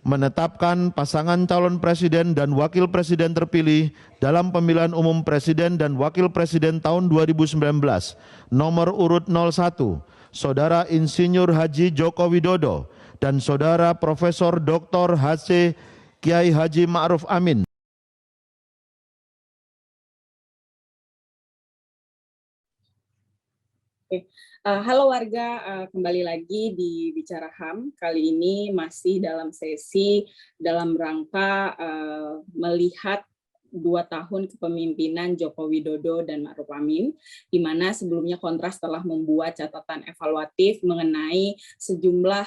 menetapkan pasangan calon presiden dan wakil presiden terpilih dalam pemilihan umum presiden dan wakil presiden tahun 2019 nomor urut 01 Saudara Insinyur Haji Joko Widodo dan Saudara Profesor Dr. H.C. Kiai Haji Ma'ruf Amin. Halo warga, kembali lagi di Bicara HAM. Kali ini masih dalam sesi dalam rangka melihat 2 tahun kepemimpinan Joko Widodo dan Ma'ruf Amin, di mana sebelumnya Kontras telah membuat catatan evaluatif mengenai sejumlah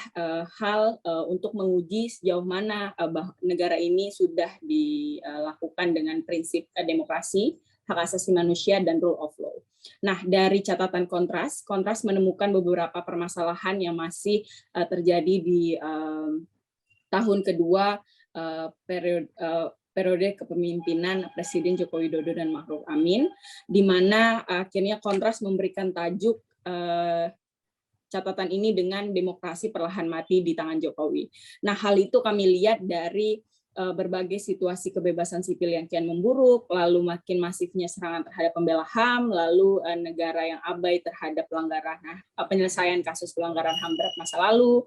hal untuk menguji sejauh mana negara ini sudah dilakukan dengan prinsip demokrasi, hak asasi manusia, dan rule of law. Nah, dari catatan Kontras menemukan beberapa permasalahan yang masih terjadi di tahun kedua periode kepemimpinan Presiden Joko Widodo dan Ma'ruf Amin, di mana akhirnya Kontras memberikan tajuk catatan ini dengan demokrasi perlahan mati di tangan Jokowi. Nah, hal itu kami lihat dari berbagai situasi kebebasan sipil yang kian memburuk, lalu makin masifnya serangan terhadap pembela HAM, lalu negara yang abai terhadap penyelesaian kasus pelanggaran HAM berat masa lalu,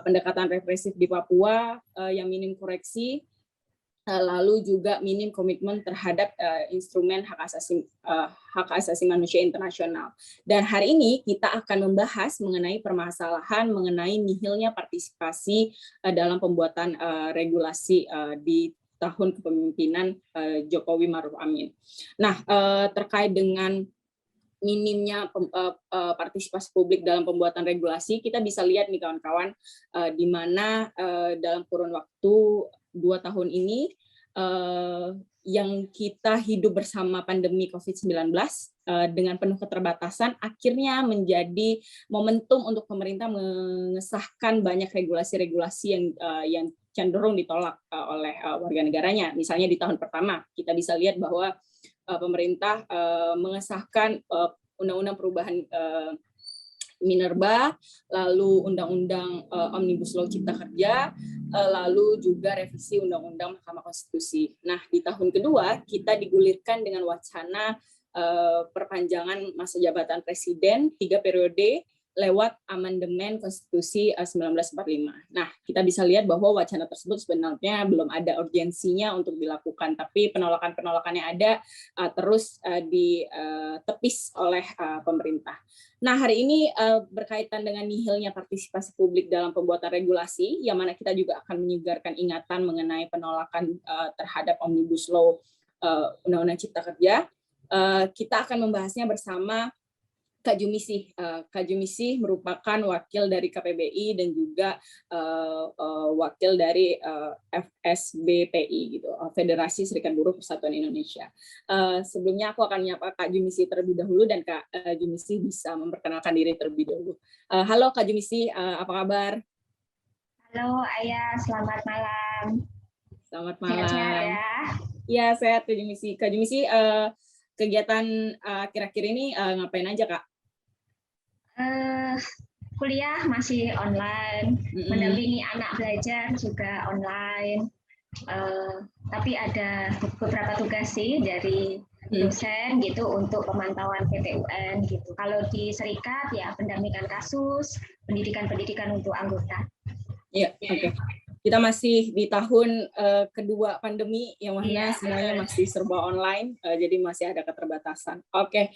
pendekatan represif di Papua yang minim koreksi, lalu juga minim komitmen terhadap instrumen hak asasi manusia internasional. Dan hari ini kita akan membahas mengenai permasalahan mengenai nihilnya partisipasi dalam pembuatan regulasi di tahun kepemimpinan Jokowi Ma'ruf Amin. Nah, terkait dengan minimnya partisipasi publik dalam pembuatan regulasi, kita bisa lihat nih kawan-kawan, di mana dalam kurun waktu 2 tahun ini yang kita hidup bersama pandemi COVID-19 dengan penuh keterbatasan akhirnya menjadi momentum untuk pemerintah mengesahkan banyak regulasi-regulasi yang cenderung ditolak oleh warga negaranya. Misalnya di tahun pertama kita bisa lihat bahwa pemerintah mengesahkan undang-undang perubahan Minerba, lalu undang-undang Omnibus Law Cipta Kerja, lalu juga revisi undang-undang Mahkamah Konstitusi. Nah, di tahun kedua kita digulirkan dengan wacana perpanjangan masa jabatan presiden 3 periode lewat amandemen Konstitusi 1945. Nah, kita bisa lihat bahwa wacana tersebut sebenarnya belum ada urgensinya untuk dilakukan, tapi penolakan-penolakan yang ada terus ditepis oleh pemerintah. Nah, hari ini berkaitan dengan nihilnya partisipasi publik dalam pembuatan regulasi, yang mana kita juga akan menyegarkan ingatan mengenai penolakan terhadap Omnibus Law Undang-Undang Cipta Kerja. Kita akan membahasnya bersama Kak Jumisi. Kak Jumisi merupakan wakil dari KPBI dan juga wakil dari FSBPI, gitu, Federasi Serikat Buruh Persatuan Indonesia. Sebelumnya aku akan menyapa Kak Jumisi terlebih dahulu, dan Kak Jumisi bisa memperkenalkan diri terlebih dahulu. Halo Kak Jumisi, apa kabar? Halo Ayah, selamat malam. Selamat malam. Sehat ya? Ya, sehat Kak Jumisi. Kak Jumisi, kegiatan akhir-akhir ini ngapain aja, Kak? Kuliah masih online, mendampingi anak belajar juga online, tapi ada beberapa tugas sih dari dosen gitu untuk pemantauan PT-UN gitu. Kalau di Serikat ya pendampingan kasus, pendidikan untuk anggota. Iya, oke. Kita masih di tahun kedua pandemi, yang mana semuanya masih serba online, jadi masih ada keterbatasan. Oke,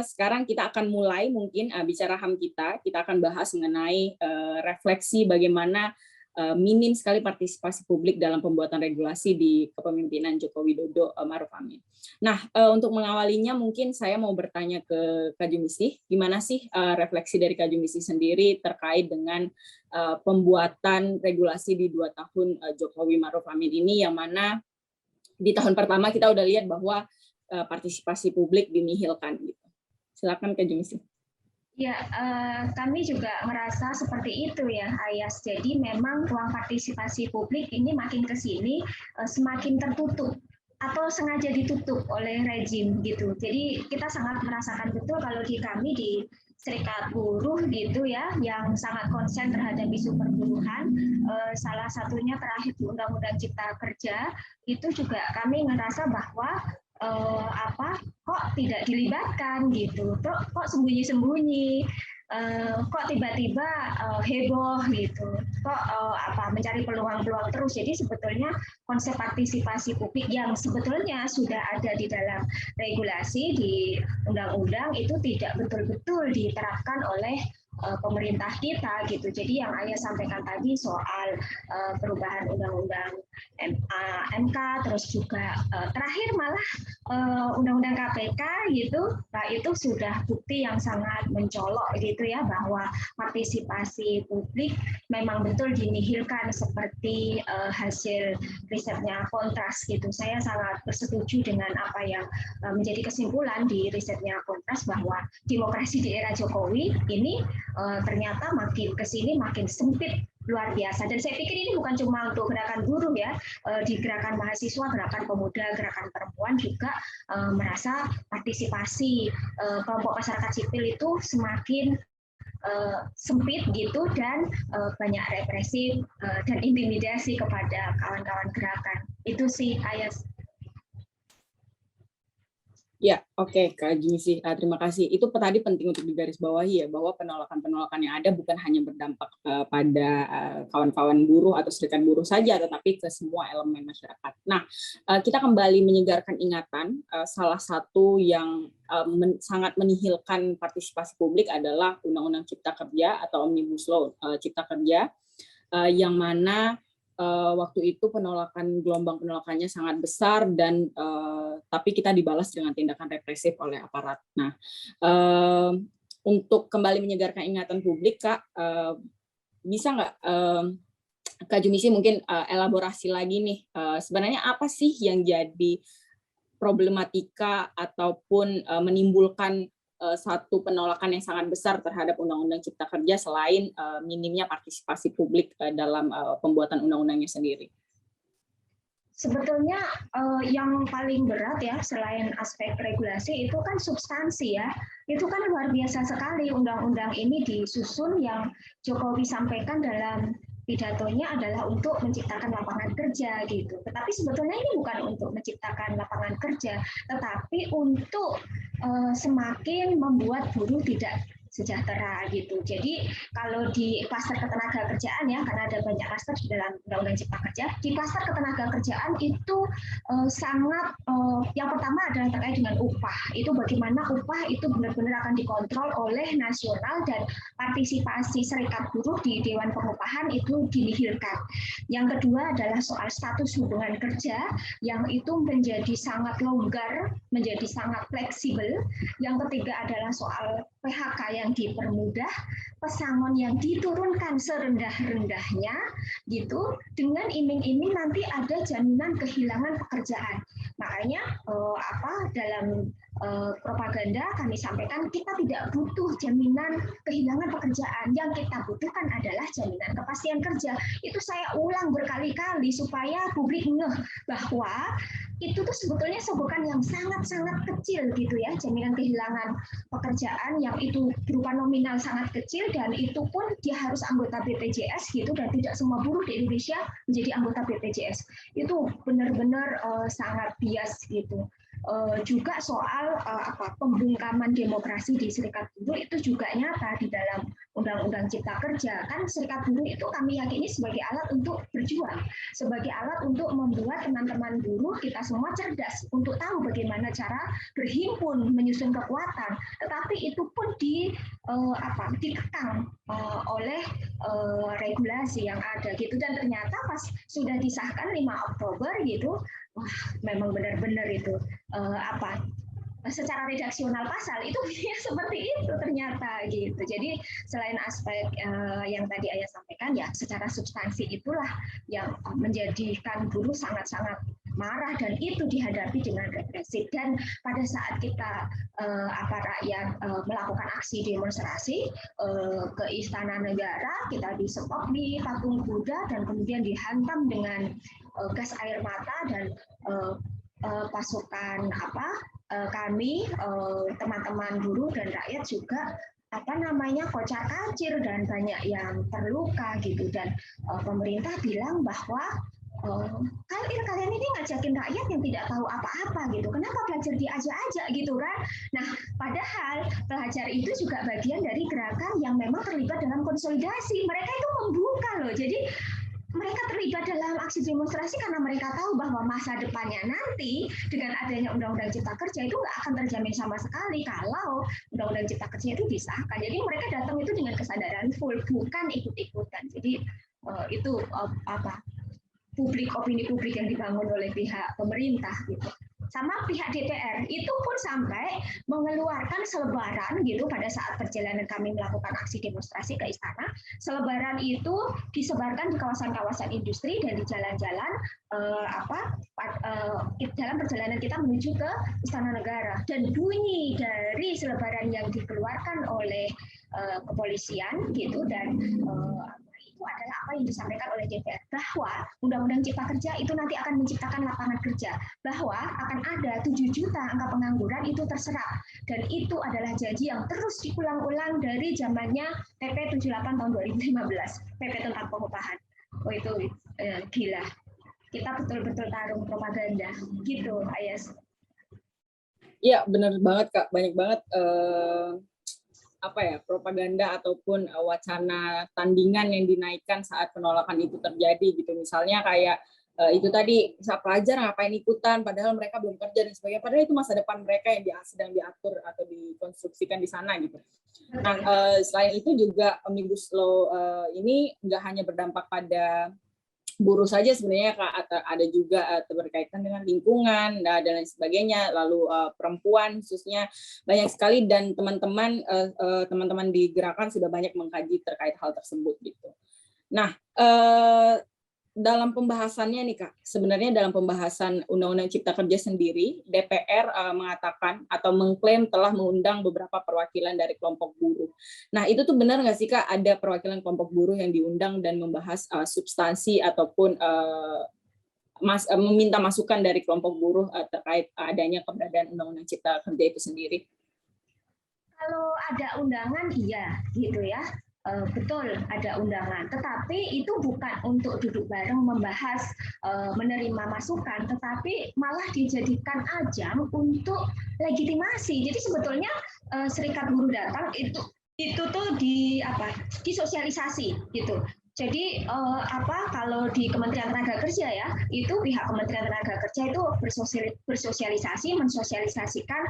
sekarang kita akan mulai mungkin bicara HAM kita akan bahas mengenai refleksi bagaimana minim sekali partisipasi publik dalam pembuatan regulasi di kepemimpinan Joko Widodo Ma'ruf Amin. Nah, untuk mengawalinya mungkin saya mau bertanya ke Kak Jumisi, gimana sih refleksi dari Kak Jumisi sendiri terkait dengan pembuatan regulasi di 2 tahun Jokowi Ma'ruf Amin ini, yang mana di tahun pertama kita udah lihat bahwa partisipasi publik dinihilkan gitu. Silakan Kak Jumisi. Ya, kami juga merasa seperti itu ya, Ayas. Jadi memang ruang partisipasi publik ini makin ke sini semakin tertutup. atau sengaja ditutup oleh rejim gitu. Jadi kita sangat merasakan betul kalau di kami di Serikat Buruh gitu ya, yang sangat konsen terhadap isu perburuhan. Salah satunya terakhir di Undang-Undang Cipta Kerja itu juga kami ngerasa bahwa kok tidak dilibatkan gitu, kok sembunyi-sembunyi, kok tiba-tiba heboh gitu, kok mencari peluang-peluang terus. Jadi sebetulnya konsep partisipasi publik yang sebetulnya sudah ada di dalam regulasi di undang-undang itu tidak betul-betul diterapkan oleh pemerintah kita gitu. Jadi yang Ayah sampaikan tadi soal perubahan undang-undang MK, terus juga terakhir malah undang-undang KPK gitu, nah itu sudah bukti yang sangat mencolok gitu ya, bahwa partisipasi publik memang betul dinihilkan seperti hasil risetnya Kontras gitu. Saya sangat bersetuju dengan apa yang menjadi kesimpulan di risetnya Kontras, bahwa demokrasi di era Jokowi ini ternyata makin kesini makin sempit luar biasa. Dan saya pikir ini bukan cuma untuk gerakan buruh ya, di gerakan mahasiswa, gerakan pemuda, gerakan perempuan juga merasa partisipasi kelompok masyarakat sipil itu semakin sempit gitu, dan banyak represi dan intimidasi kepada kawan-kawan gerakan. Itu sih, Ayas. Ya, oke, Kak Jimisi, terima kasih. Itu tadi penting untuk digarisbawahi ya, bahwa penolakan-penolakan yang ada bukan hanya berdampak pada kawan-kawan buruh atau serikat buruh saja, tetapi ke semua elemen masyarakat. Nah, kita kembali menyegarkan ingatan, salah satu yang sangat menihilkan partisipasi publik adalah Undang-Undang Cipta Kerja atau Omnibus Law Cipta Kerja, yang mana waktu itu gelombang penolakannya sangat besar, dan tapi kita dibalas dengan tindakan represif oleh aparat. Nah, untuk kembali menyegarkan ingatan publik, Kak, bisa nggak Kak Jumisi mungkin elaborasi lagi nih, sebenarnya apa sih yang jadi problematika ataupun menimbulkan satu penolakan yang sangat besar terhadap Undang-Undang Cipta Kerja selain minimnya partisipasi publik dalam pembuatan undang-undangnya sendiri? Sebetulnya yang paling berat ya, selain aspek regulasi, itu kan substansi ya. Itu kan luar biasa sekali undang-undang ini disusun, yang Jokowi sampaikan dalam pidatonya adalah untuk menciptakan lapangan kerja gitu. Tetapi sebetulnya ini bukan untuk menciptakan lapangan kerja, tetapi untuk semakin membuat buruh tidak sejahtera gitu. Jadi kalau di klaster ketenagakerjaan ya, karena ada banyak klaster di dalam Undang-Undang Cipta Kerja, di klaster ketenagakerjaan itu sangat yang pertama adalah terkait dengan upah. Itu bagaimana upah itu benar-benar akan dikontrol oleh nasional, dan partisipasi serikat buruh di Dewan Pengupahan itu dinihilkan. Yang kedua adalah soal status hubungan kerja, yang itu menjadi sangat longgar, menjadi sangat fleksibel. Yang ketiga adalah soal PHK yang dipermudah, pesangon yang diturunkan serendah-rendahnya gitu, dengan iming-iming nanti ada jaminan kehilangan pekerjaan. Makanya dalam propaganda kami sampaikan, kita tidak butuh jaminan kehilangan pekerjaan, yang kita butuhkan adalah jaminan kepastian kerja. Itu saya ulang berkali-kali supaya publik ngeh bahwa itu tuh sebetulnya sebutan yang sangat-sangat kecil gitu ya, jaminan kehilangan pekerjaan yang itu berupa nominal sangat kecil, dan itu pun dia harus anggota BPJS gitu, dan tidak semua buruh di Indonesia menjadi anggota BPJS. Itu benar-benar sangat bias gitu. Juga soal pembungkaman demokrasi di serikat buruh itu juga nyata di dalam Undang-Undang Cipta Kerja. Kan serikat buruh itu kami yakini sebagai alat untuk berjuang, sebagai alat untuk membuat teman-teman buruh kita semua cerdas untuk tahu bagaimana cara berhimpun menyusun kekuatan. Tetapi itu pun dikekang oleh regulasi yang ada gitu, dan ternyata pas sudah disahkan 5 Oktober gitu, wah memang benar-benar itu secara redaksional pasal itu seperti itu ternyata gitu. Jadi selain aspek yang tadi Ayah sampaikan ya, secara substansi itulah yang menjadikan buruh sangat-sangat marah, dan itu dihadapi dengan represif. Dan pada saat kita rakyat melakukan aksi demonstrasi ke Istana Negara, kita disekop di Patung Kuda dan kemudian dihantam dengan gas air mata dan pasukan kami teman-teman buruh dan rakyat juga kocar-kacir dan banyak yang terluka gitu, dan pemerintah bilang bahwa kalian ini ngajakin rakyat yang tidak tahu apa-apa gitu, kenapa pelajar diajak-ajak gitu kan. Nah, padahal pelajar itu juga bagian dari gerakan yang memang terlibat dalam konsolidasi, mereka itu membuka loh, jadi mereka terlibat dalam aksi demonstrasi karena mereka tahu bahwa masa depannya nanti dengan adanya Undang-Undang Cipta Kerja itu nggak akan terjamin sama sekali kalau Undang-Undang Cipta Kerja itu disahkan. Jadi mereka datang itu dengan kesadaran full, bukan ikut-ikutan. Jadi itu opini publik yang dibangun oleh pihak pemerintah gitu. Sama pihak DPR itu pun sampai mengeluarkan selebaran gitu pada saat perjalanan kami melakukan aksi demonstrasi ke istana. Selebaran itu disebarkan di kawasan-kawasan industri dan di jalan-jalan dalam perjalanan kita menuju ke Istana Negara. Dan bunyi dari selebaran yang dikeluarkan oleh kepolisian gitu dan itu adalah apa yang disampaikan oleh DPR, bahwa Undang-Undang Cipta Kerja itu nanti akan menciptakan lapangan kerja, bahwa akan ada 7 juta angka pengangguran itu terserap, dan itu adalah janji yang terus diulang-ulang dari zamannya PP 78 tahun 2015, PP tentang pengupahan. Oh itu gila, kita betul-betul tarung propaganda gitu, Ayas. Iya benar banget Kak, banyak banget propaganda ataupun wacana tandingan yang dinaikkan saat penolakan itu terjadi gitu. Misalnya kayak itu tadi, misal pelajar ngapain ikutan padahal mereka belum kerja dan sebagainya, padahal itu masa depan mereka yang sedang diatur atau dikonstruksikan di sana gitu. Nah, selain itu juga Omnibus Law ini nggak hanya berdampak pada buruh saja sebenarnya Kak, ada juga berkaitan dengan lingkungan dan lain sebagainya, lalu perempuan khususnya banyak sekali, dan teman-teman di gerakan sudah banyak mengkaji terkait hal tersebut gitu. Nah, dalam pembahasannya nih Kak, sebenarnya dalam pembahasan Undang-Undang Cipta Kerja sendiri, DPR mengatakan atau mengklaim telah mengundang beberapa perwakilan dari kelompok buruh. Nah, itu tuh benar nggak sih Kak, ada perwakilan kelompok buruh yang diundang dan membahas substansi ataupun meminta masukan dari kelompok buruh terkait adanya keberadaan Undang-Undang Cipta Kerja itu sendiri? Kalau ada undangan, iya gitu ya. Betul ada undangan, tetapi itu bukan untuk duduk bareng membahas menerima masukan, tetapi malah dijadikan ajang untuk legitimasi. Jadi sebetulnya serikat buruh datang itu tuh disosialisasi gitu. Jadi kalau di Kementerian Tenaga Kerja ya, itu pihak Kementerian Tenaga Kerja itu bersosialisasi, mensosialisasikan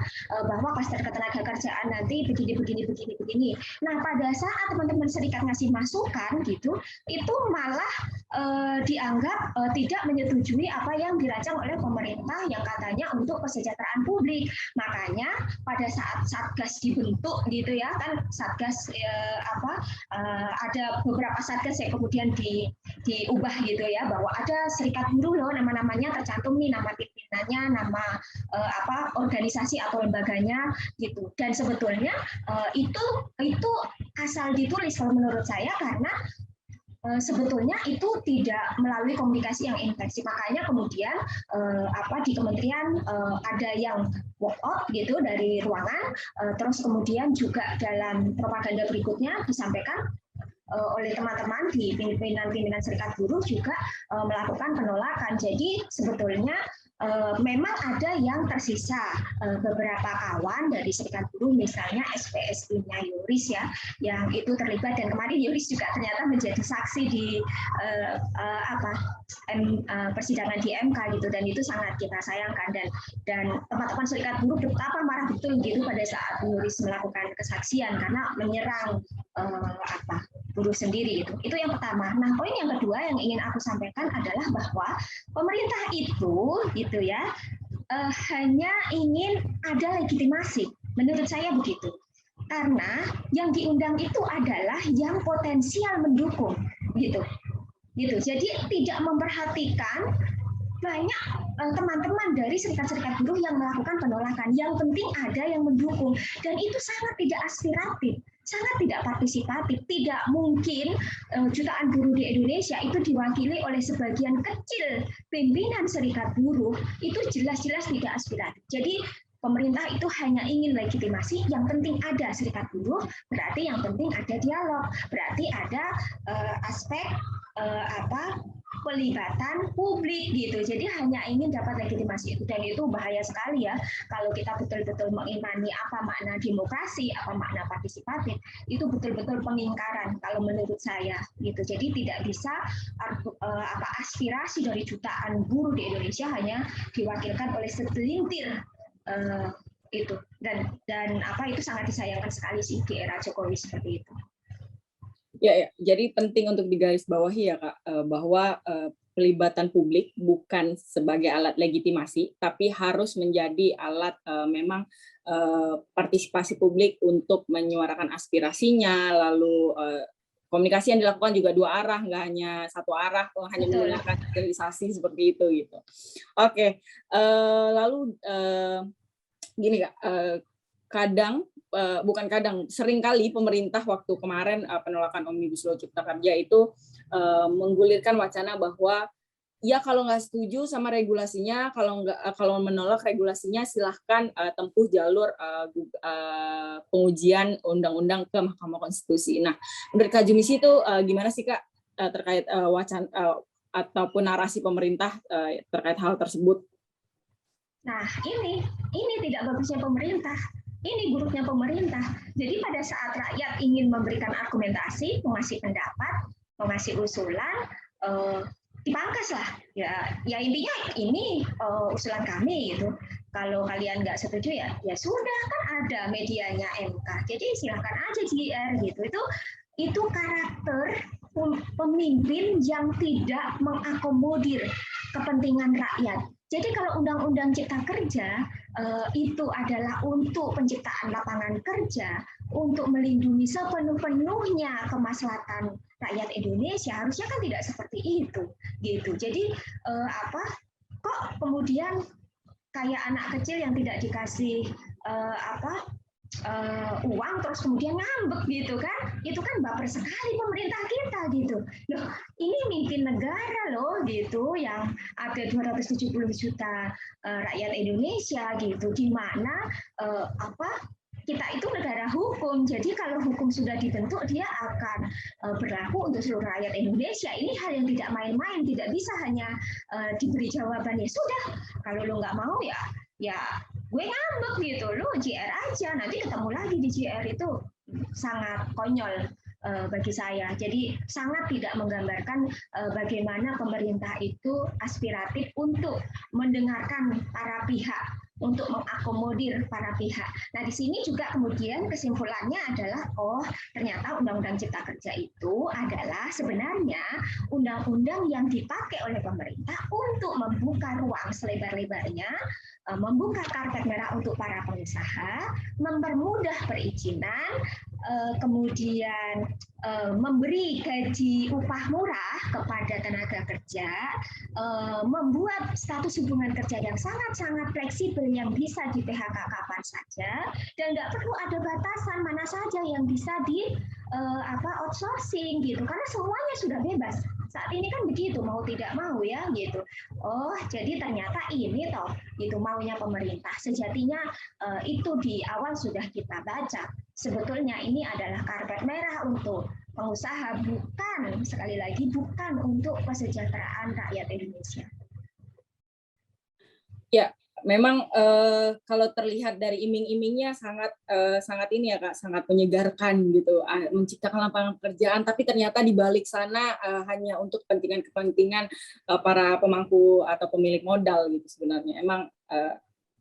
bahwa klaster ketenagakerjaan nanti begini. Nah, pada saat teman-teman serikat ngasih masukan gitu, itu malah dianggap tidak menyetujui apa yang dirancang oleh pemerintah yang katanya untuk kesejahteraan publik. Makanya pada saat Satgas dibentuk gitu ya, kan Satgas ada beberapa Satgas yang kemudian diubah gitu ya, bahwa ada serikat buruh loh, nama-namanya tercantum nih, nama pimpinannya, nama organisasi atau lembaganya gitu. Dan sebetulnya itu asal ditulis kalau menurut saya, karena sebetulnya itu tidak melalui komunikasi yang intensif. Makanya kemudian di kementerian ada yang walk out gitu dari ruangan, terus kemudian juga dalam propaganda berikutnya disampaikan oleh teman-teman di pimpinan serikat buruh juga melakukan penolakan. Jadi sebetulnya memang ada yang tersisa, beberapa kawan dari serikat buruh, misalnya SPSI-nya Yoris ya, yang itu terlibat, dan kemarin Yoris juga ternyata menjadi saksi di persidangan di MK gitu, dan itu sangat kita sayangkan, dan teman-teman serikat buruh betapa marah betul gitu pada saat Yoris melakukan kesaksian karena menyerang buruh sendiri itu yang pertama. Nah, poin yang kedua yang ingin aku sampaikan adalah bahwa pemerintah itu gitu ya hanya ingin ada legitimasi, menurut saya begitu, karena yang diundang itu adalah yang potensial mendukung gitu. Jadi tidak memperhatikan banyak teman-teman dari serikat-serikat buruh yang melakukan penolakan. Yang penting ada yang mendukung, dan itu sangat tidak aspiratif. sangat tidak partisipatif. Tidak mungkin jutaan buruh di Indonesia itu diwakili oleh sebagian kecil pimpinan serikat buruh, itu jelas-jelas tidak aspiratif. Jadi pemerintah itu hanya ingin legitimasi, yang penting ada serikat buruh, berarti yang penting ada dialog, berarti ada aspek pelibatan publik gitu. Jadi hanya ingin dapat legitimasi itu, dan itu bahaya sekali ya kalau kita betul-betul mengimani apa makna demokrasi, apa makna partisipatif, itu betul-betul pengingkaran kalau menurut saya gitu. Jadi tidak bisa aspirasi dari jutaan buruh di Indonesia hanya diwakilkan oleh segelintir itu, dan itu sangat disayangkan sekali sih di era Jokowi seperti itu. Ya, jadi penting untuk digarisbawahi ya Kak, bahwa pelibatan publik bukan sebagai alat legitimasi, tapi harus menjadi alat memang partisipasi publik untuk menyuarakan aspirasinya, lalu komunikasi yang dilakukan juga dua arah, nggak hanya satu arah, hanya menggunakan sterilisasi seperti itu gitu. Oke, lalu gini Kak, seringkali pemerintah waktu kemarin penolakan Omnibus Law Cipta Kerja itu menggulirkan wacana bahwa ya kalau nggak setuju sama regulasinya, kalau menolak regulasinya silahkan tempuh jalur pengujian undang-undang ke Mahkamah Konstitusi. Nah, menurut Kak Jumisi itu gimana sih Kak terkait wacana ataupun narasi pemerintah terkait hal tersebut? Nah, ini tidak bagusnya pemerintah. Ini buruknya pemerintah. Jadi pada saat rakyat ingin memberikan argumentasi, mengasih pendapat, mengasih usulan, dipangkas lah. Ya intinya ini usulan kami gitu. Kalau kalian nggak setuju ya sudah, kan ada medianya MK. Jadi silakan aja JR gitu. Itu karakter pemimpin yang tidak mengakomodir kepentingan rakyat. Jadi kalau Undang-Undang Cipta Kerja itu adalah untuk penciptaan lapangan kerja, untuk melindungi sepenuh-penuhnya kemaslahatan rakyat Indonesia, harusnya kan tidak seperti itu, gitu. Jadi kok kemudian kayak anak kecil yang tidak dikasih uang terus kemudian ngambek gitu kan, itu kan baper sekali pemerintah kita gitu. Loh, ini mimpin negara loh gitu, yang ada 270 juta rakyat Indonesia gitu, di mana kita itu negara hukum. Jadi kalau hukum sudah dibentuk, dia akan berlaku untuk seluruh rakyat Indonesia. Ini hal yang tidak main-main, tidak bisa hanya diberi jawaban ya sudah, kalau lo nggak mau ya gue ngambek gitu, lo JR aja, nanti ketemu lagi di JR. Itu sangat konyol bagi saya. Jadi sangat tidak menggambarkan bagaimana pemerintah itu aspiratif untuk mendengarkan para pihak, untuk mengakomodir para pihak. Nah, di sini juga kemudian kesimpulannya adalah, ternyata Undang-Undang Cipta Kerja itu adalah sebenarnya undang-undang yang dipakai oleh pemerintah untuk membuka ruang selebar-lebarnya, membuka karpet merah untuk para pengusaha, mempermudah perizinan, kemudian memberi gaji upah murah kepada tenaga kerja, membuat status hubungan kerja yang sangat-sangat fleksibel yang bisa di PHK kapan saja, dan nggak perlu ada batasan mana saja yang bisa di outsourcing gitu, karena semuanya sudah bebas. Saat ini kan begitu, mau tidak mau ya gitu. Jadi ternyata ini itu maunya pemerintah. Sejatinya itu di awal sudah kita baca. Sebetulnya ini adalah karpet merah untuk pengusaha, sekali lagi bukan untuk kesejahteraan rakyat Indonesia. Ya, memang kalau terlihat dari iming-imingnya sangat ini ya Kak, sangat menyegarkan gitu, menciptakan lapangan pekerjaan, tapi ternyata di balik sana hanya untuk kepentingan para pemangku atau pemilik modal gitu sebenarnya. Emang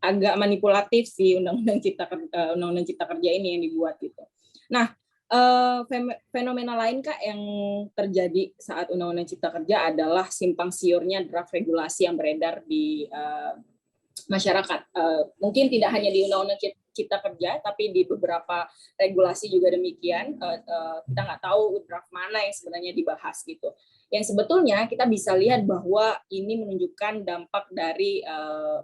agak manipulatif sih Undang-Undang Cipta Kerja ini yang dibuat gitu. Nah, fenomena lain Kak yang terjadi saat Undang-Undang Cipta Kerja adalah simpang siurnya draft regulasi yang beredar di masyarakat. Mungkin tidak hanya di Undang-Undang Cipta Kerja, tapi di beberapa regulasi juga demikian. Kita nggak tahu draft mana yang sebenarnya dibahas gitu. Yang sebetulnya kita bisa lihat bahwa ini menunjukkan dampak dari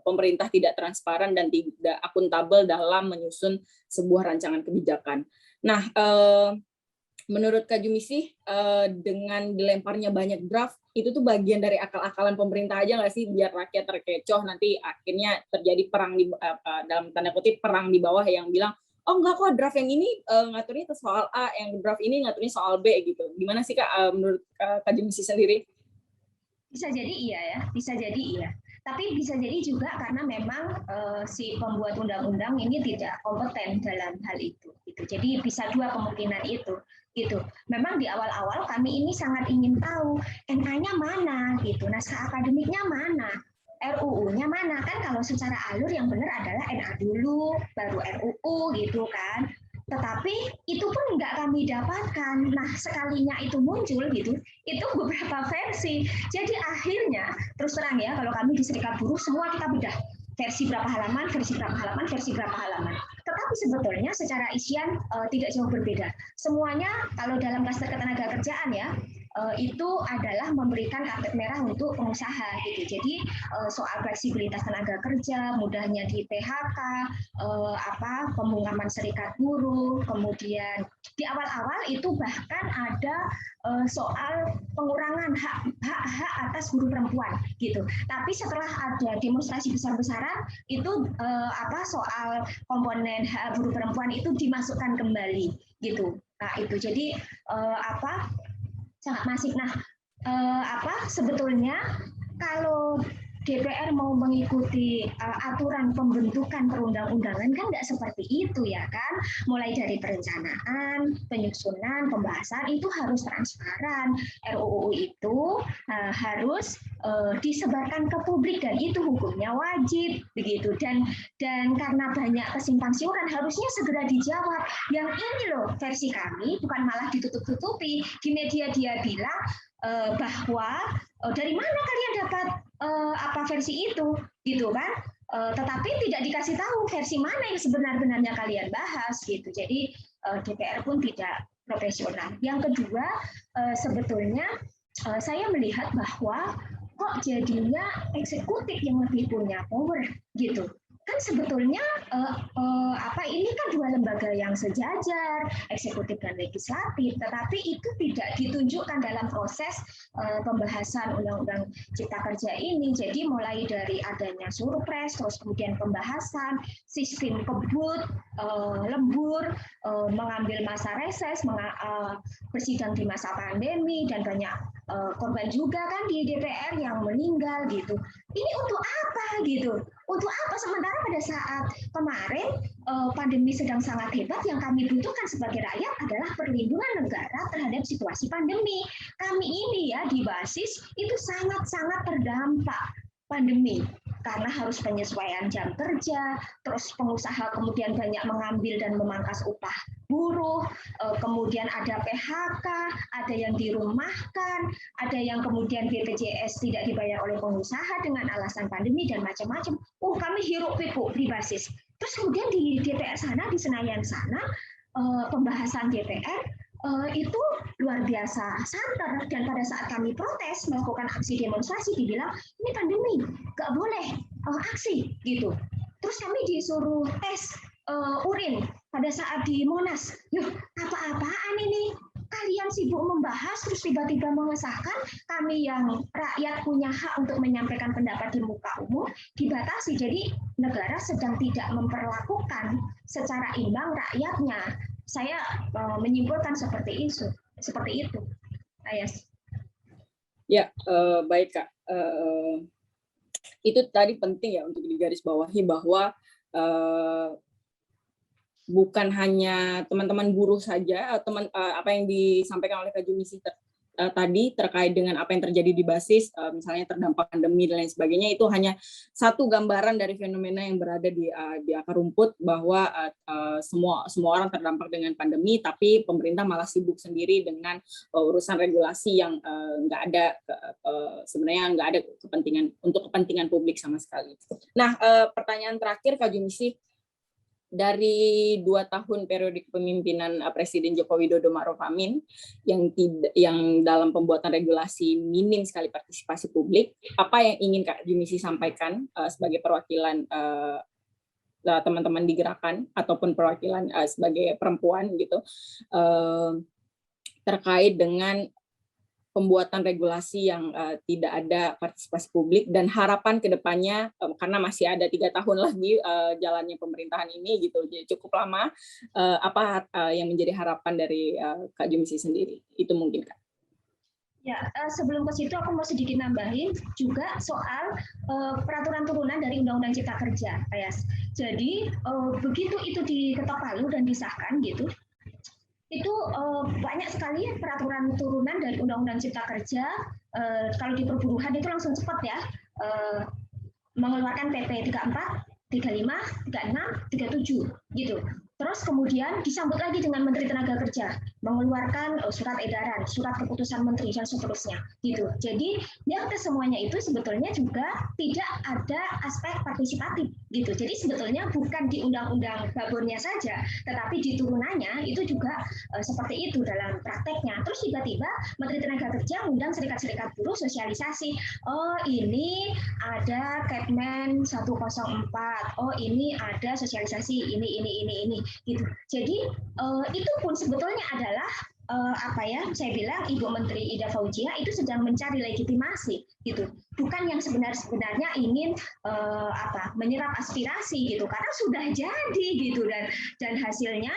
pemerintah tidak transparan dan tidak akuntabel dalam menyusun sebuah rancangan kebijakan. Nah, menurut Kak Jumisi, dengan dilemparnya banyak draft, itu tuh bagian dari akal-akalan pemerintah aja nggak sih, biar rakyat terkecoh, nanti akhirnya terjadi perang di dalam tanda kutip perang di bawah yang bilang, oh enggak kok draft yang ini ngaturnya ke soal A, yang draft ini ngaturnya soal B gitu. Gimana sih Kak, menurut Kak Jumisi sendiri? Bisa jadi iya ya, bisa jadi iya. Tapi bisa jadi juga karena memang si pembuat undang-undang ini tidak kompeten dalam hal itu. Gitu. Jadi bisa dua kemungkinan itu. Gitu. Memang di awal-awal kami ini sangat ingin tahu NA-nya mana, gitu, naskah akademiknya mana, RUU-nya mana, kan kalau secara alur yang benar adalah NA dulu, baru RUU gitu kan. Tetapi itu pun nggak kami dapatkan. Nah, sekalinya itu muncul gitu, itu beberapa versi. Jadi akhirnya, terus terang ya, kalau kami di Serikat Buruh semua kita bedah versi berapa halaman, versi berapa halaman, versi berapa halaman. Tetapi sebetulnya secara isian tidak jauh berbeda. Semuanya kalau dalam Klaster Ketenagakerjaan ya, itu adalah memberikan karpet merah untuk pengusaha gitu. Jadi soal fleksibilitas tenaga kerja, mudahnya di PHK, pembungkaman serikat buruh, kemudian di awal-awal itu bahkan ada soal pengurangan hak atas buruh perempuan gitu. Tapi setelah ada demonstrasi besar-besaran itu soal komponen hak buruh perempuan itu dimasukkan kembali gitu. Nah itu jadi sangat masif. Nah, sebetulnya kalau DPR mau mengikuti aturan pembentukan perundang-undangan kan nggak seperti itu ya kan. Mulai dari perencanaan, penyusunan, pembahasan itu harus transparan. RUU itu harus disebarkan ke publik dan itu hukumnya wajib begitu. Dan karena banyak kesimpang siuran harusnya segera dijawab. Yang ini loh versi kami bukan malah ditutup-tutupi. Di media dia bilang bahwa dari mana kalian dapat versi itu gitu kan, tetapi tidak dikasih tahu versi mana yang sebenar-benarnya kalian bahas gitu. Jadi DPR pun tidak profesional. Yang kedua, sebetulnya saya melihat bahwa kok jadinya eksekutif yang lebih punya power gitu. Kan sebetulnya ini kan dua lembaga yang sejajar, eksekutif dan legislatif, tetapi itu tidak ditunjukkan dalam proses pembahasan Undang-Undang Cipta Kerja ini. Jadi mulai dari adanya surpres, terus kemudian pembahasan, sistem kebut, lembur, mengambil masa reses, bersidang di masa pandemi, dan banyak korban juga kan di DPR yang meninggal gitu. Ini untuk apa gitu? Untuk apa? Sementara pada saat kemarin pandemi sedang sangat hebat, yang kami butuhkan sebagai rakyat adalah perlindungan negara terhadap situasi pandemi. Kami ini ya di basis itu sangat-sangat terdampak pandemi karena harus penyesuaian jam kerja, terus pengusaha kemudian banyak mengambil dan memangkas upah buruh, kemudian ada PHK, ada yang dirumahkan, ada yang kemudian BPJS tidak dibayar oleh pengusaha dengan alasan pandemi dan macam-macam. Kami hiruk pikuk di basis. Terus kemudian di DPR sana, di Senayan sana, pembahasan DPR itu luar biasa santer, dan pada saat kami protes melakukan aksi demonstrasi dibilang ini pandemi nggak boleh aksi gitu. Terus kami disuruh tes urin pada saat di Monas. Loh, apa-apaan ini? Kalian sibuk membahas terus tiba-tiba mengesahkan, kami yang rakyat punya hak untuk menyampaikan pendapat di muka umum dibatasi. Jadi negara sedang tidak memperlakukan secara imbang rakyatnya. Saya menyimpulkan seperti itu. Ayas. Ya, baik Kak. Itu tadi penting ya untuk digarisbawahi bahwa bukan hanya teman-teman buruh saja, apa yang disampaikan oleh Kak Jumisi tadi terkait dengan apa yang terjadi di basis, misalnya terdampak pandemi dan lain sebagainya, itu hanya satu gambaran dari fenomena yang berada di akar rumput, bahwa semua orang terdampak dengan pandemi, tapi pemerintah malah sibuk sendiri dengan urusan regulasi yang nggak ada, sebenarnya nggak ada kepentingan publik sama sekali. Nah, pertanyaan terakhir Kak Jumisi, dari 2 tahun periode kepemimpinan Presiden Joko Widodo Ma'ruf Amin yang dalam pembuatan regulasi minim sekali partisipasi publik, apa yang ingin Kak Jumisi sampaikan sebagai perwakilan teman-teman di gerakan ataupun perwakilan sebagai perempuan gitu, terkait dengan pembuatan regulasi yang tidak ada partisipasi publik, dan harapan ke depannya, karena masih ada 3 tahun lagi jalannya pemerintahan ini gitu, jadi cukup lama, apa yang menjadi harapan dari Kak Jumisi sendiri? Itu mungkin, Kak. Ya, sebelum ke situ aku mau sedikit nambahin juga soal peraturan turunan dari Undang-Undang Cipta Kerja, Ayas. Jadi begitu itu diketok palu dan disahkan gitu, itu banyak sekali peraturan turunan dari Undang-Undang Cipta Kerja. Kalau di perburuhan itu langsung cepat ya, mengeluarkan PP 34, 35, 36, 37 gitu. Terus kemudian disambut lagi dengan Menteri Tenaga Kerja mengeluarkan surat edaran, surat keputusan menteri dan seterusnya gitu. Jadi yang kesemuanya itu sebetulnya juga tidak ada aspek partisipatif gitu. Jadi sebetulnya bukan di undang-undang babornya saja, tetapi di turunannya itu juga seperti itu dalam prakteknya. Terus tiba-tiba Menteri Tenaga Kerja mengundang serikat-serikat buruh sosialisasi. Oh, ini ada Kepmen 104. Oh, ini ada sosialisasi ini gitu. Jadi itu pun sebetulnya adalah saya bilang Ibu Menteri Ida Fauzia itu sedang mencari legitimasi gitu, bukan yang sebenarnya ingin menyerap aspirasi gitu, karena sudah jadi gitu, dan hasilnya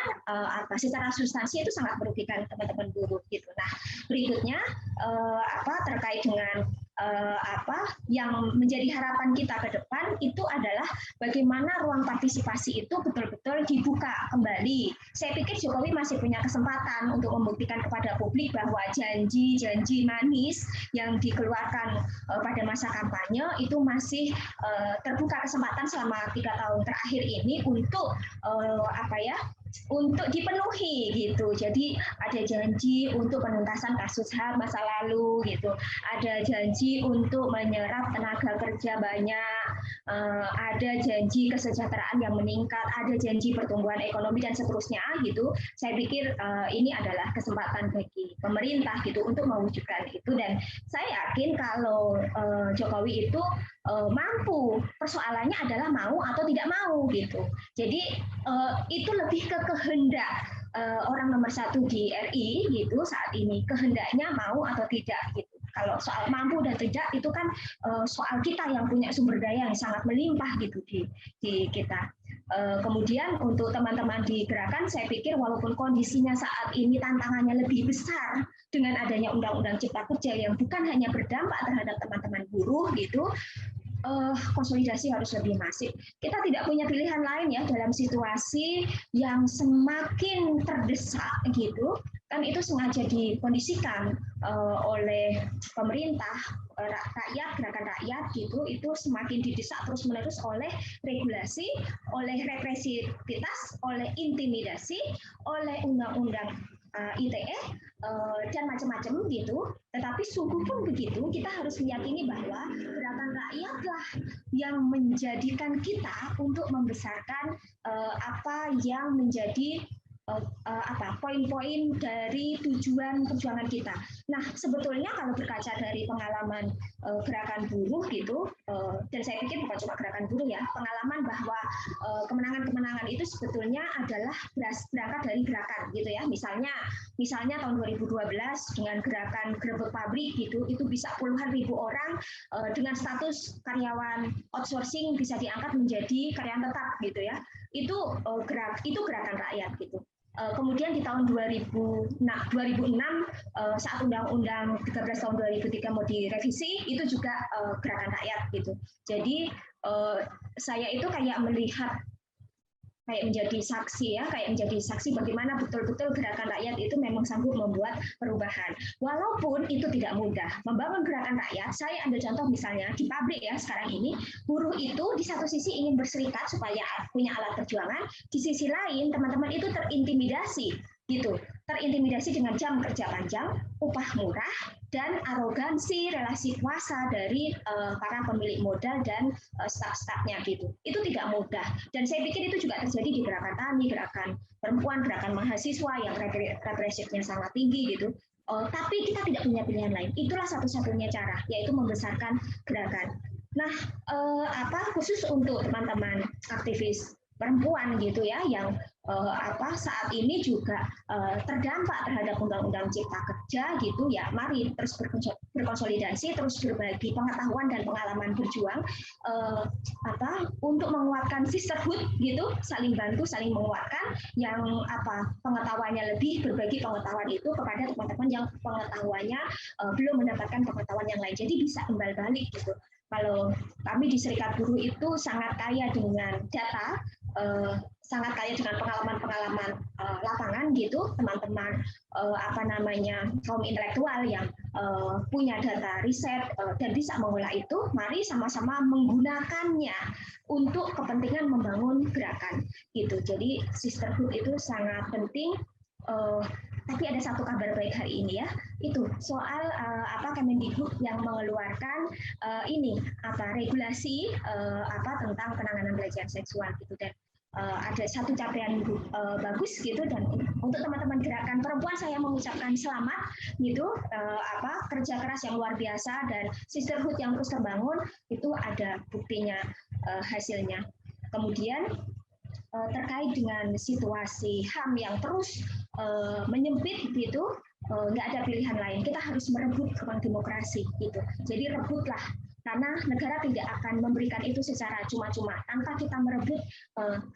secara substansi itu sangat merugikan teman-teman buruh gitu. Nah, berikutnya terkait dengan yang menjadi harapan kita ke depan itu adalah bagaimana ruang partisipasi itu betul-betul dibuka kembali. Saya pikir Jokowi masih punya kesempatan untuk membuktikan kepada publik bahwa janji-janji manis yang dikeluarkan pada masa kampanye itu masih terbuka kesempatan selama 3 tahun terakhir ini untuk untuk dipenuhi gitu. Jadi ada janji untuk penuntasan kasus HAM masa lalu gitu. Ada janji untuk menyerap tenaga kerja banyak, ada janji kesejahteraan yang meningkat, ada janji pertumbuhan ekonomi dan seterusnya gitu. Saya pikir ini adalah kesempatan bagi pemerintah gitu untuk mewujudkan itu, dan saya yakin kalau Jokowi itu mampu. Persoalannya adalah mau atau tidak mau gitu. Jadi itu lebih ke kehendak orang nomor 1 di RI gitu saat ini, kehendaknya mau atau tidak gitu. Kalau soal mampu dan tidak itu kan soal kita yang punya sumber daya yang sangat melimpah gitu di kita. Kemudian untuk teman-teman di gerakan, saya pikir walaupun kondisinya saat ini tantangannya lebih besar dengan adanya Undang-Undang Cipta Kerja yang bukan hanya berdampak terhadap teman-teman buruh gitu, konsolidasi harus lebih masif. Kita tidak punya pilihan lain ya dalam situasi yang semakin terdesak gitu, kan itu sengaja dikondisikan oleh pemerintah, rakyat, gerakan rakyat gitu, itu semakin didesak terus-menerus oleh regulasi, oleh represivitas, oleh intimidasi, oleh undang-undang ITE dan macam-macam gitu. Tetapi sungguh pun begitu, kita harus meyakini bahwa gerakan rakyatlah yang menjadikan kita untuk membesarkan apa yang menjadi poin-poin dari tujuan perjuangan kita. Nah, sebetulnya kalau berkaca dari pengalaman gerakan buruh gitu, dan saya pikir bukan cuma gerakan buruh ya, pengalaman bahwa kemenangan-kemenangan itu sebetulnya adalah berangkat dari gerakan gitu ya. Misalnya tahun 2012 dengan gerakan Grebek Pabrik gitu, itu bisa puluhan ribu orang dengan status karyawan outsourcing bisa diangkat menjadi karyawan tetap gitu ya. Itu gerakan rakyat gitu. Kemudian di tahun 2006 saat Undang-Undang 13 tahun 2003 mau direvisi, itu juga gerakan rakyat gitu. Jadi saya itu kayak menjadi saksi bagaimana betul-betul gerakan rakyat itu memang sanggup membuat perubahan. Walaupun itu tidak mudah. Membangun gerakan rakyat, saya ambil contoh misalnya di pabrik ya sekarang ini, buruh itu di satu sisi ingin berserikat supaya punya alat perjuangan, di sisi lain teman-teman itu terintimidasi gitu. Terintimidasi dengan jam kerja panjang, upah murah, dan arogansi relasi kuasa dari para pemilik modal dan staf-stafnya gitu. Itu tidak mudah. Dan saya pikir itu juga terjadi di gerakan tani, gerakan perempuan, gerakan mahasiswa yang represifnya sangat tinggi gitu. Tapi kita tidak punya pilihan lain. Itulah satu-satunya cara, yaitu membesarkan gerakan. Nah, khusus untuk teman-teman aktivis perempuan gitu ya, yang saat ini juga terdampak terhadap Undang-Undang Cipta Kerja gitu ya. Mari terus berkonsolidasi, terus berbagi pengetahuan dan pengalaman berjuang untuk menguatkan sisterhood gitu, saling bantu, saling menguatkan. Yang pengetahuannya lebih, berbagi pengetahuan itu kepada teman-teman yang pengetahuannya belum mendapatkan pengetahuan yang lain. Jadi bisa imbal balik gitu. Kalau kami di Serikat Buruh itu sangat kaya dengan data, sangat kaya dengan pengalaman-pengalaman lapangan gitu, teman-teman kaum intelektual yang punya data riset dan bisa mengolah itu. Mari sama-sama menggunakannya untuk kepentingan membangun gerakan gitu. Jadi sisterhood itu sangat penting. Tapi ada satu kabar baik hari ini ya, itu soal Kemendikbud yang mengeluarkan regulasi tentang penanganan pelecehan seksual gitu. Dan ada satu capaian bagus gitu, dan untuk teman-teman gerakan perempuan saya mengucapkan selamat gitu, kerja keras yang luar biasa dan sisterhood yang terus terbangun itu ada buktinya, hasilnya. Kemudian terkait dengan situasi HAM yang terus menyempit gitu, nggak ada pilihan lain, kita harus merebut ruang demokrasi gitu. Jadi rebutlah, karena negara tidak akan memberikan itu secara cuma-cuma. Tanpa kita merebut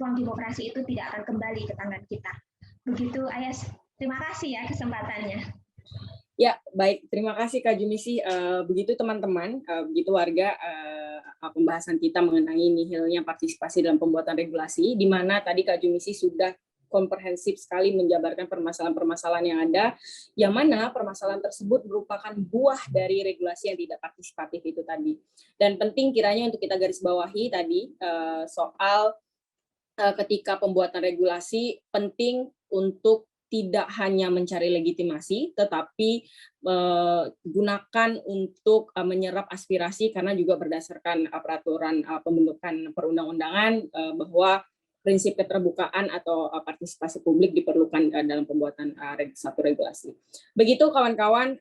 ruang demokrasi itu tidak akan kembali ke tangan kita. Begitu Ayas, terima kasih ya kesempatannya. Ya, baik. Terima kasih Kak Jumisi. Begitu teman-teman, begitu warga, pembahasan kita mengenai nihilnya partisipasi dalam pembuatan regulasi, di mana tadi Kak Jumisi sudah komprehensif sekali menjabarkan permasalahan-permasalahan yang ada, yang mana permasalahan tersebut merupakan buah dari regulasi yang tidak partisipatif itu tadi. Dan penting kiranya untuk kita garis bawahi tadi, soal ketika pembuatan regulasi penting untuk tidak hanya mencari legitimasi, tetapi gunakan untuk menyerap aspirasi, karena juga berdasarkan peraturan pembentukan perundang-undangan bahwa prinsip keterbukaan atau partisipasi publik diperlukan dalam pembuatan satu regulasi. Begitu kawan-kawan,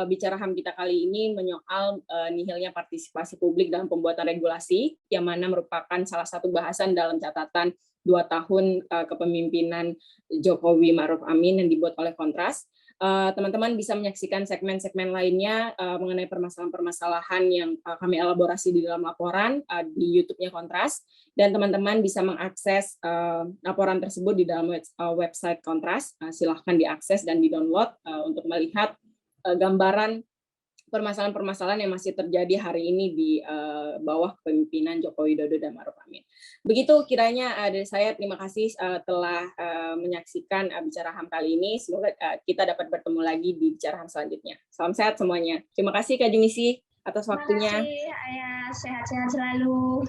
bicara HAM kita kali ini menyoal nihilnya partisipasi publik dalam pembuatan regulasi, yang mana merupakan salah satu bahasan dalam catatan 2 tahun kepemimpinan Jokowi Ma'ruf Amin yang dibuat oleh Kontras. Teman-teman bisa menyaksikan segmen-segmen lainnya mengenai permasalahan-permasalahan yang kami elaborasi di dalam laporan di YouTube-nya Kontras, dan teman-teman bisa mengakses laporan tersebut di dalam website Kontras. Silahkan diakses dan di-download untuk melihat gambaran permasalahan-permasalahan yang masih terjadi hari ini di bawah kepemimpinan Joko Widodo dan Ma'ruf Amin. Begitu kiranya dari saya, terima kasih telah menyaksikan Bicara HAM kali ini. Semoga kita dapat bertemu lagi di Bicara HAM selanjutnya. Salam sehat semuanya. Terima kasih Kak Jumisi atas waktunya. Terima kasih, Ayah. Sehat-sehat selalu.